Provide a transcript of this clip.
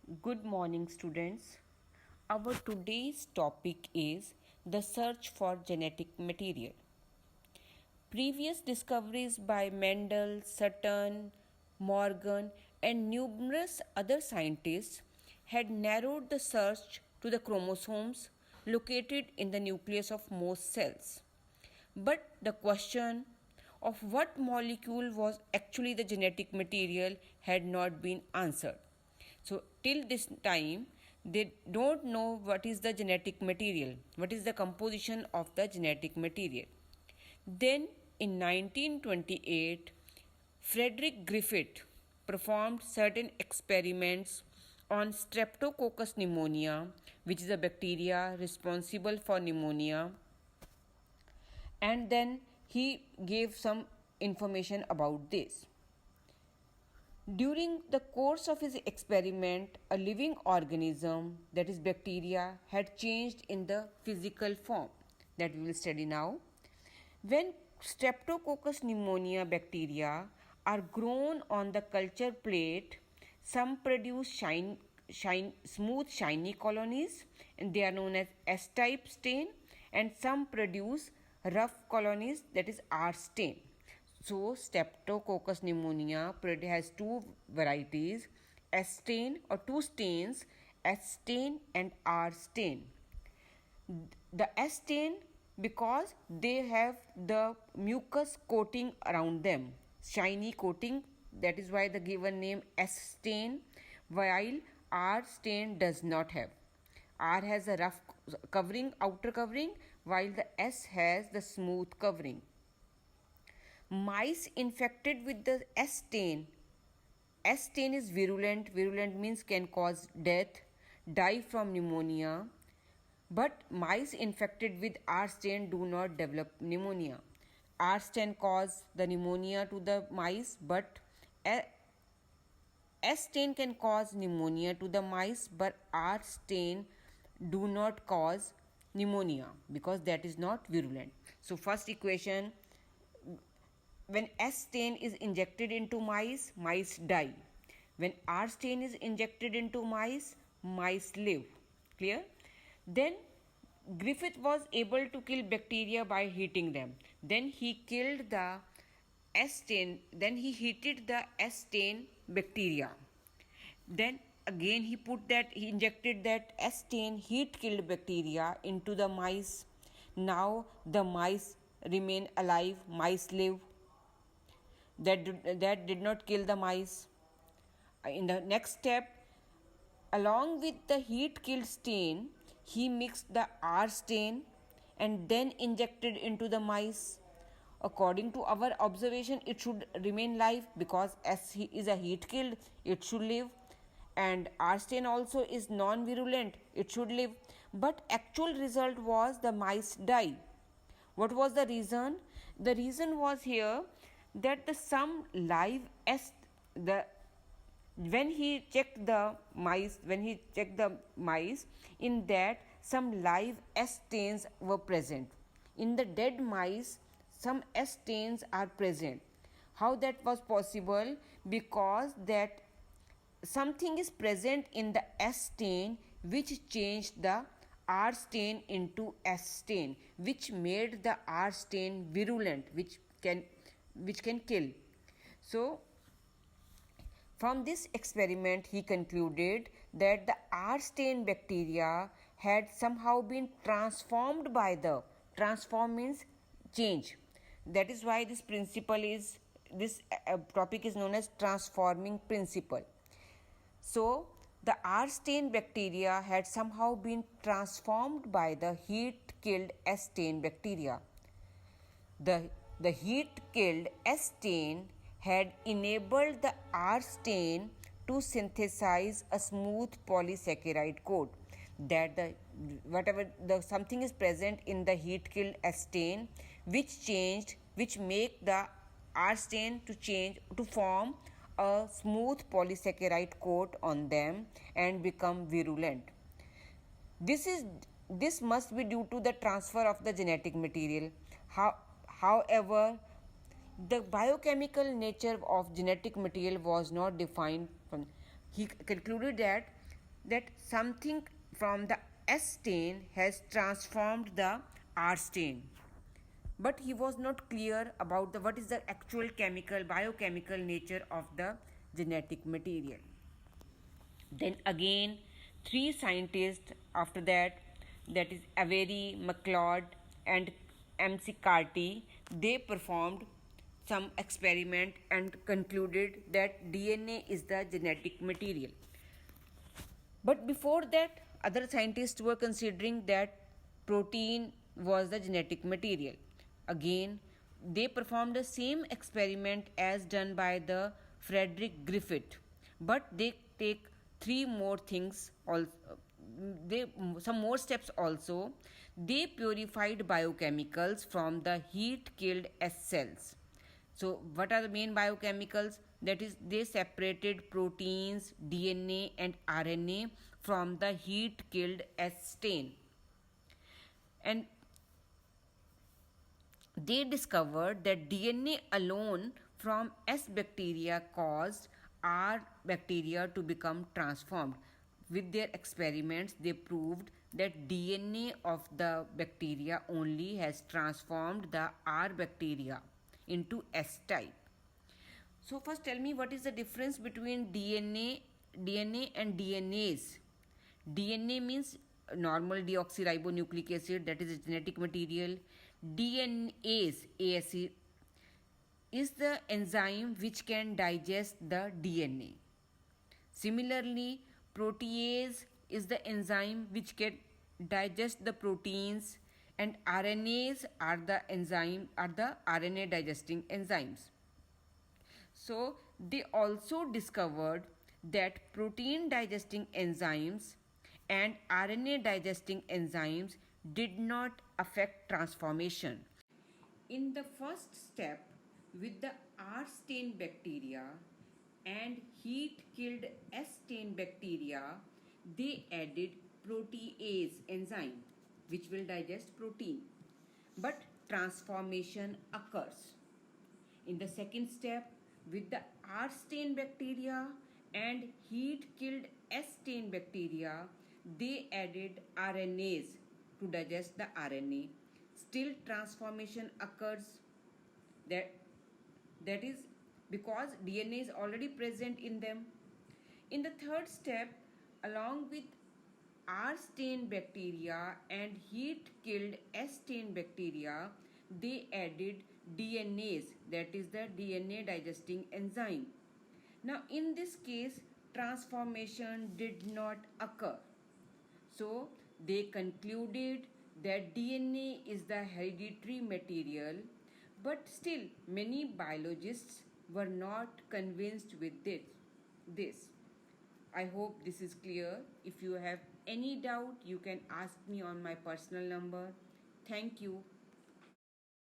Good morning, students. Our today's topic is the search for genetic material. Previous discoveries by Mendel, Sutton, Morgan, and numerous other scientists had narrowed the search to the chromosomes located in the nucleus of most cells. But the question of what molecule was actually the genetic material had not been answered. So, till this time, they don't know what is the genetic material, what is the composition of the genetic material. Then, in 1928, Frederick Griffith performed certain experiments on Streptococcus pneumonia, which is a bacteria responsible for pneumonia, and then he gave some information about this. During the course of his experiment, a living organism, that is bacteria, had changed in the physical form that we will study now. When Streptococcus pneumonia bacteria are grown on the culture plate, some produce smooth shiny colonies, and they are known as S-type stain, and some produce rough colonies, that is R stain. So, Streptococcus pneumonia has two varieties, S stain or two stains, S stain and R stain. The S stain, because they have the mucus coating around them, shiny coating, that is why the given name S stain, while R stain does not have. R has a rough covering, outer covering, while the S has the smooth covering. Mice infected with the S stain is virulent. Virulent means can cause death, die from pneumonia. But mice infected with R stain do not develop pneumonia. R stain cause the pneumonia to the mice, but S stain can cause pneumonia to the mice, but R stain do not cause pneumonia because that is not virulent. So first equation, when S stain is injected into mice, mice die. When R stain is injected into mice, mice live. Clear? Then Griffith was able to kill bacteria by heating them. Then he killed the S stain, then he heated the S stain bacteria. Then again he injected that S stain heat killed bacteria into the mice. Now the mice remain alive, mice live. That did not kill the mice. In the next step, along with the heat killed stain, he mixed the R stain and then injected into the mice. According to our observation, it should remain live because as he is a heat killed, it should live, and R stain also is non-virulent, it should live. But actual result was the mice die. What was the reason? The reason was here that when he checked the mice, in that some live S stains were present. In the dead mice, some S stains are present. How that was possible? Because that something is present in the S stain which changed the R stain into S stain, which made the R stain virulent, which can kill. So, from this experiment, he concluded that the R stain bacteria had somehow been transformed by the transform means change. That is why this topic is known as transforming principle. So, the R stain bacteria had somehow been transformed by the heat killed S stain bacteria. The heat killed S stain had enabled the R stain to synthesize a smooth polysaccharide coat. That something is present in the heat killed S stain which make the R stain to form a smooth polysaccharide coat on them and become virulent. This must be due to the transfer of the genetic material. However, the biochemical nature of genetic material was not defined. He concluded that that something from the S stain has transformed the R stain. But he was not clear about what is the actual biochemical nature of the genetic material. Then again, three scientists after that, that is Avery, McLeod, and MC Carty, they performed some experiment and concluded that DNA is the genetic material. But before that, other scientists were considering that protein was the genetic material. Again, they performed the same experiment as done by the Frederick Griffith, but they take three more things also. They some more steps also. They purified biochemicals from the heat killed S cells. So, what are the main biochemicals? That is, they separated proteins, DNA, and RNA from the heat killed S stain. And they discovered that DNA alone from S bacteria caused R bacteria to become transformed. With their experiments, they proved that DNA of the bacteria only has transformed the R bacteria into S type. So first tell me, what is the difference between DNA and Dnase? DNA means normal deoxyribonucleic acid, that is a genetic material. Dnase, ASE, is the enzyme which can digest the DNA. Similarly, protease is the enzyme which can digest the proteins, and RNAs are the RNA digesting enzymes. So they also discovered that protein digesting enzymes and RNA digesting enzymes did not affect transformation. In the first step, with the R stain bacteria and heat killed S stain bacteria, they added protease enzyme which will digest protein. But transformation occurs. In the second step, with the R stain bacteria and heat killed S stain bacteria, they added RNAs to digest the RNA. Still transformation occurs. That is because DNA is already present in them. In the third step, along with R stain bacteria and heat killed S stain bacteria, they added Dnase, that is the DNA digesting enzyme. Now, in this case, transformation did not occur. So, they concluded that DNA is the hereditary material, but still, many biologists were not convinced with this. I hope this is clear. If you have any doubt, you can ask me on my personal number. Thank you.